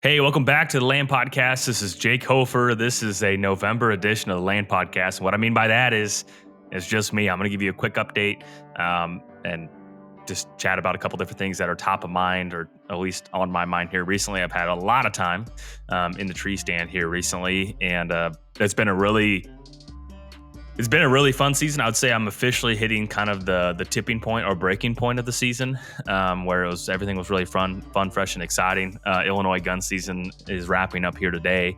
Hey, welcome back to the Land Podcast. This is Jake Hofer. This is a November edition of the Land Podcast. What I mean by that is it's just me. I'm going to give you a quick update and just chat about a couple different things that are top of mind, or at least on my mind here recently. I've had a lot of time in the tree stand here recently, and it's been a really fun season. I would say I'm officially hitting kind of the tipping point or breaking point of the season, where everything was really fun, fresh, and exciting. Illinois gun season is wrapping up here today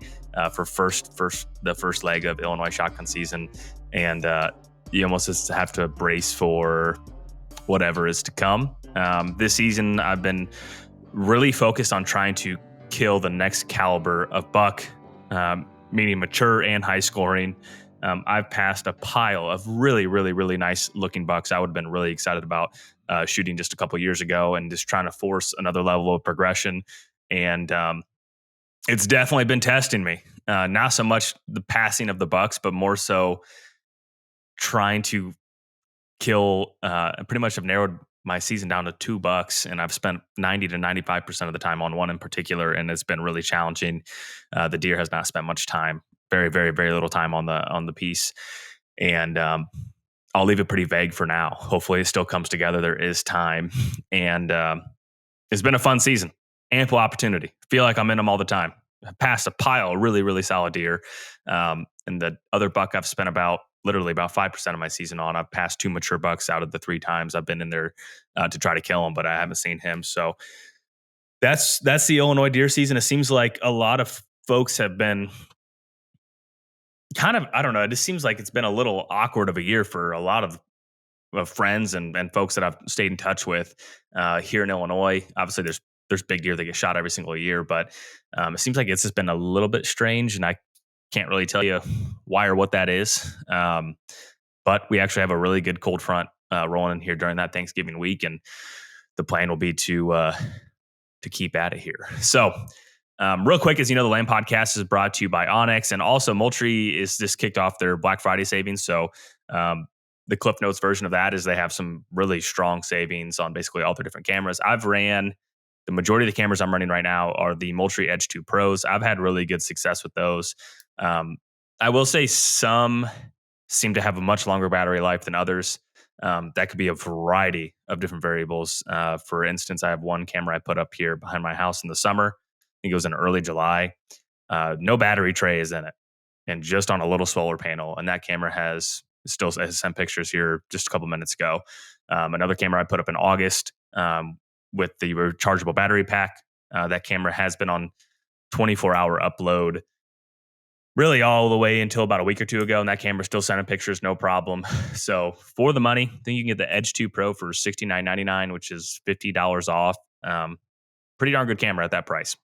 for the first leg of Illinois shotgun season, and you almost just have to brace for whatever is to come. This season, I've been really focused on trying to kill the next caliber of buck, meaning mature and high scoring. I've passed a pile of really, really, really nice looking bucks I would have been really excited about shooting just a couple years ago, and just trying to force another level of progression. And it's definitely been testing me. Not so much the passing of the bucks, but more so trying to kill. Pretty much have narrowed my season down to 2 bucks, and I've spent 90 to 95% of the time on one in particular, and it's been really challenging. The deer has not spent much time, very, very, very little time on the piece, and I'll leave it pretty vague for now. Hopefully, it still comes together. There is time, and it's been a fun season. Ample opportunity. Feel like I'm in them all the time. I passed a pile of really, really solid deer, and the other buck I've spent literally about 5% of my season on. I've passed 2 mature bucks out of the 3 times I've been in there to try to kill him, but I haven't seen him. So that's the Illinois deer season. It seems like a lot of folks have been kind of, I don't know, it just seems like it's been a little awkward of a year for a lot of friends and folks that I've stayed in touch with here in Illinois. Obviously, there's big deer that get shot every single year, but it seems like it's just been a little bit strange, and I can't really tell you why or what that is. But we actually have a really good cold front rolling in here during that Thanksgiving week, and the plan will be to keep at it here. So, real quick, as you know, the Land Podcast is brought to you by Onyx, and also Moultrie is just kicked off their Black Friday savings. So, the Cliff Notes version of that is they have some really strong savings on basically all their different cameras. The majority of the cameras I'm running right now are the Moultrie Edge 2 Pros. I've had really good success with those. I will say some seem to have a much longer battery life than others. That could be a variety of different variables. For instance, I have one camera I put up here behind my house in the summer. I think it was in early July. No battery tray is in it, and just on a little solar panel. And that camera has sent pictures here just a couple minutes ago. Another camera I put up in August with the rechargeable battery pack. That camera has been on 24-hour upload really all the way until about a week or two ago, and that camera's still sending pictures, no problem. So for the money, I think you can get the Edge 2 Pro for $69.99, which is $50 off. Pretty darn good camera at that price.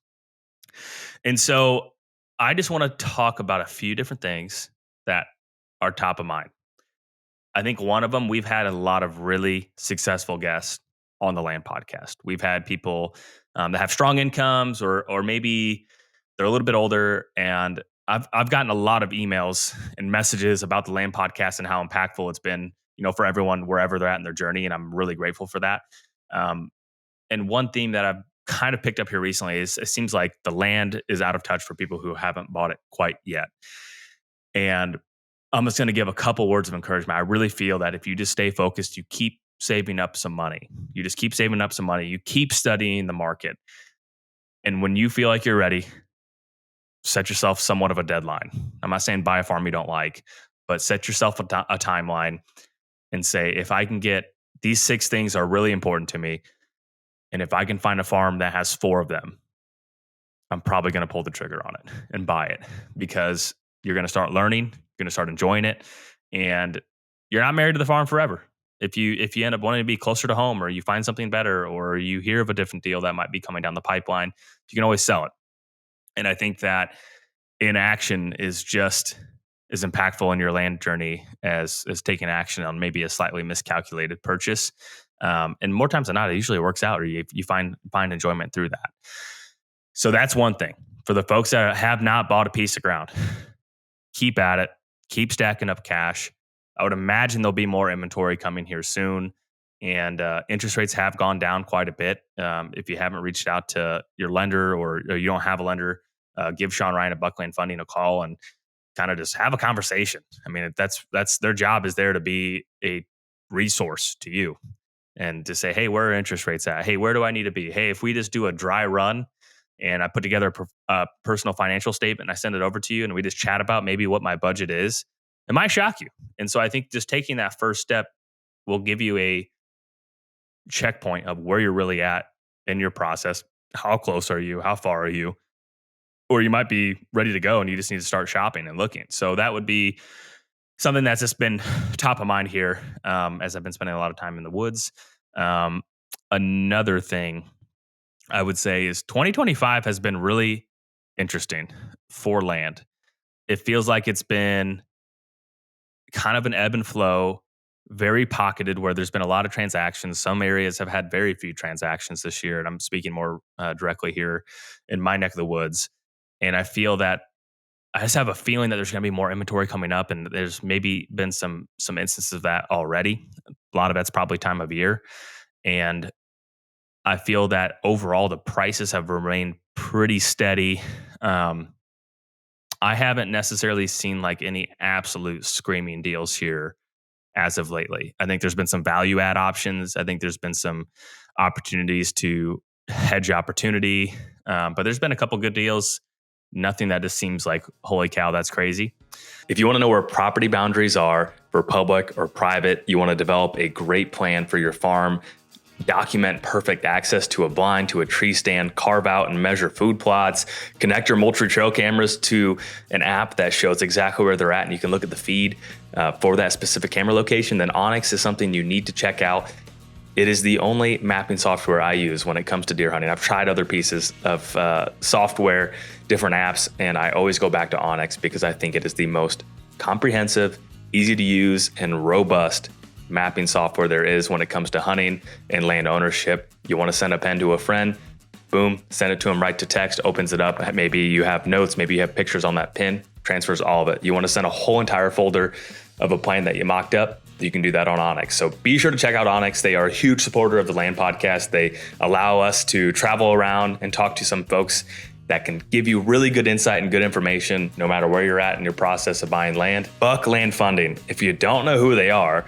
And so I just want to talk about a few different things that are top of mind. I think one of them, we've had a lot of really successful guests on the Land Podcast. We've had people that have strong incomes, or maybe they're a little bit older, and I've gotten a lot of emails and messages about the Land Podcast and how impactful it's been, for everyone wherever they're at in their journey, and I'm really grateful for that. And one theme that I've kind of picked up here recently is it seems like the land is out of touch for people who haven't bought it quite yet. And I'm just going to give a couple words of encouragement. I really feel that if you just stay focused, you keep saving up some money. You just keep saving up some money. You keep studying the market. And when you feel like you're ready, set yourself somewhat of a deadline. I'm not saying buy a farm you don't like, but set yourself a timeline and say, if I can get these 6 things are really important to me, and if I can find a farm that has 4 of them, I'm probably going to pull the trigger on it and buy it, because you're going to start learning, you're going to start enjoying it, and you're not married to the farm forever. If you end up wanting to be closer to home, or you find something better, or you hear of a different deal that might be coming down the pipeline, you can always sell it. And I think that inaction is just as impactful in your land journey as taking action on maybe a slightly miscalculated purchase. And more times than not, it usually works out, or you find enjoyment through that. So that's one thing. For the folks that have not bought a piece of ground, keep at it, keep stacking up cash. I would imagine there'll be more inventory coming here soon. and interest rates have gone down quite a bit. If you haven't reached out to your lender, or you don't have a lender, give Sean Ryan at Buckland Funding a call and kind of just have a conversation. I mean, that's their job, is there to be a resource to you and to say, hey, where are interest rates at? Hey, where do I need to be? Hey, if we just do a dry run and I put together a personal financial statement and I send it over to you and we just chat about maybe what my budget is, it might shock you. And so I think just taking that first step will give you a checkpoint of where you're really at in your process. How close are you? How far are you? Or you might be ready to go and you just need to start shopping and looking. So that would be something that's just been top of mind here, as I've been spending a lot of time in the woods. Um, Another thing I would say is 2025 has been really interesting for land. It feels like it's been kind of an ebb and flow, very pocketed, where there's been a lot of transactions. Some areas have had very few transactions this year. And I'm speaking more directly here in my neck of the woods. And I feel that I just have a feeling that there's going to be more inventory coming up, and there's maybe been some instances of that already. A lot of that's probably time of year, and I feel that overall the prices have remained pretty steady. Um, I haven't necessarily seen like any absolute screaming deals here as of lately. I think there's been some value add options. I think there's been some opportunities to hedge opportunity, but there's been a couple good deals. Nothing that just seems like, holy cow, that's crazy. If you want to know where property boundaries are for public or private, you want to develop a great plan for your farm, document perfect access to a blind, to a tree stand, carve out and measure food plots, connect your Moultrie trail cameras to an app that shows exactly where they're at, and you can look at the feed for that specific camera location, then Onyx is something you need to check out. It is the only mapping software I use when it comes to deer hunting. I've tried other pieces of software, different apps, and I always go back to Onyx because I think it is the most comprehensive, easy to use, and robust mapping software there is when it comes to hunting and land ownership. You want to send a pen to a friend, boom, send it to them right to text, opens it up. Maybe you have notes, maybe you have pictures on that pin, transfers all of it. You want to send a whole entire folder of a plan that you mocked up, you can do that on Onyx. So be sure to check out Onyx. They are a huge supporter of the Land Podcast. They allow us to travel around and talk to some folks that can give you really good insight and good information no matter where you're at in your process of buying land. Buckland Funding. If you don't know who they are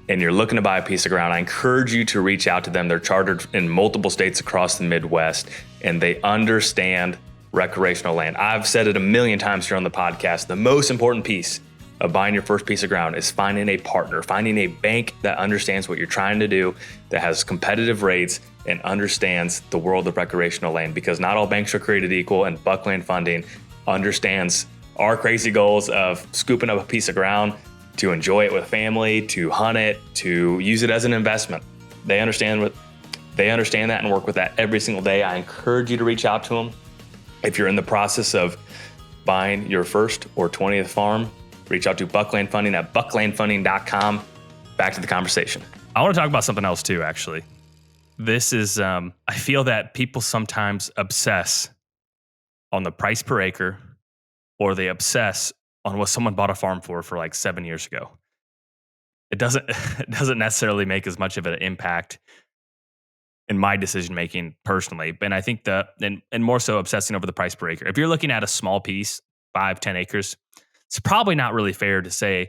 and you're looking to buy a piece of ground, I encourage you to reach out to them. They're chartered in multiple states across the Midwest, and they understand recreational land. I've said it a million times here on the podcast. The most important piece of buying your first piece of ground is finding a partner, finding a bank that understands what you're trying to do, that has competitive rates and understands the world of recreational land, because not all banks are created equal, and Buckland Funding understands our crazy goals of scooping up a piece of ground to enjoy it with family, to hunt it, to use it as an investment. They understand that and work with that every single day. I encourage you to reach out to them. If you're in the process of buying your first or 20th farm, reach out to Buckland Funding at bucklandfunding.com. Back to the conversation. I want to talk about something else too, actually. This is, I feel that people sometimes obsess on the price per acre, or they obsess on what someone bought a farm for like 7 years ago. It doesn't necessarily make as much of an impact in my decision making personally. And I think and more so obsessing over the price per acre. If you're looking at a small piece, 5-10 acres, it's probably not really fair to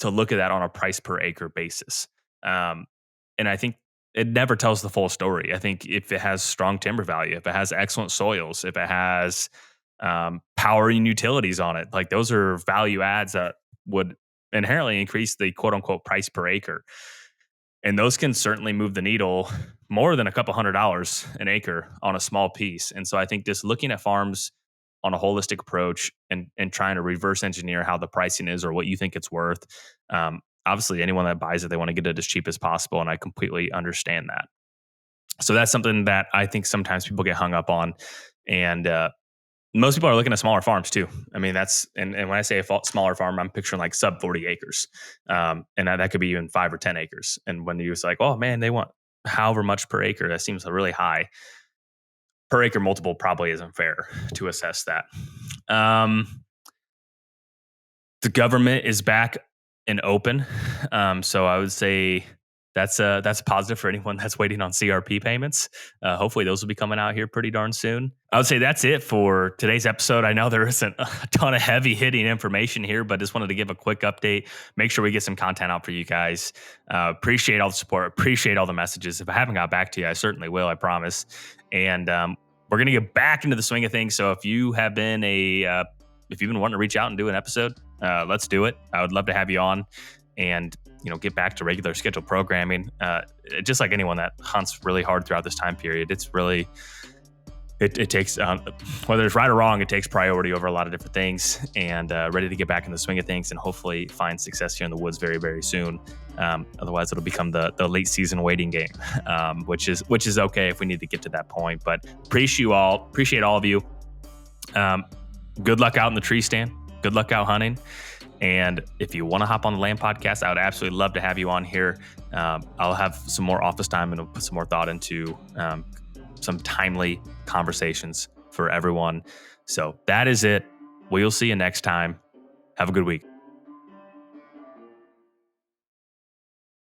look at that on a price per acre basis. And I think it never tells the full story. I think if it has strong timber value, if it has excellent soils, if it has power and utilities on it, like those are value adds that would inherently increase the quote unquote price per acre. And those can certainly move the needle more than a couple $100 an acre on a small piece. And so I think just looking at farms on a holistic approach and trying to reverse engineer how the pricing is or what you think it's worth. Obviously, anyone that buys it, they want to get it as cheap as possible. And I completely understand that. So that's something that I think sometimes people get hung up on. And most people are looking at smaller farms too. I mean, and when I say a smaller farm, I'm picturing like sub 40 acres. And that could be even 5 or 10 acres. And when you're like, oh man, they want however much per acre, that seems really high. Per acre multiple probably isn't fair to assess that. The government is back and open. So I would say that's positive for anyone that's waiting on CRP payments. Hopefully, those will be coming out here pretty darn soon. I would say that's it for today's episode. I know there isn't a ton of heavy hitting information here, but just wanted to give a quick update. Make sure we get some content out for you guys. Appreciate all the support. Appreciate all the messages. If I haven't got back to you, I certainly will. I promise. And we're gonna get back into the swing of things. So if you have been if you've been wanting to reach out and do an episode, let's do it. I would love to have you on and get back to regular scheduled programming. Just like anyone that hunts really hard throughout this time period, it's really it takes whether it's right or wrong, it takes priority over a lot of different things. And ready to get back in the swing of things and hopefully find success here in the woods very, very soon. Otherwise, it'll become the late season waiting game, which is okay if we need to get to that point. But appreciate all of you. Good luck out in the tree stand. Good luck out hunting. And if you want to hop on the Land Podcast, I would absolutely love to have you on here. I'll have some more office time and I'll put some more thought into some timely conversations for everyone. So that is it. We'll see you next time. Have a good week.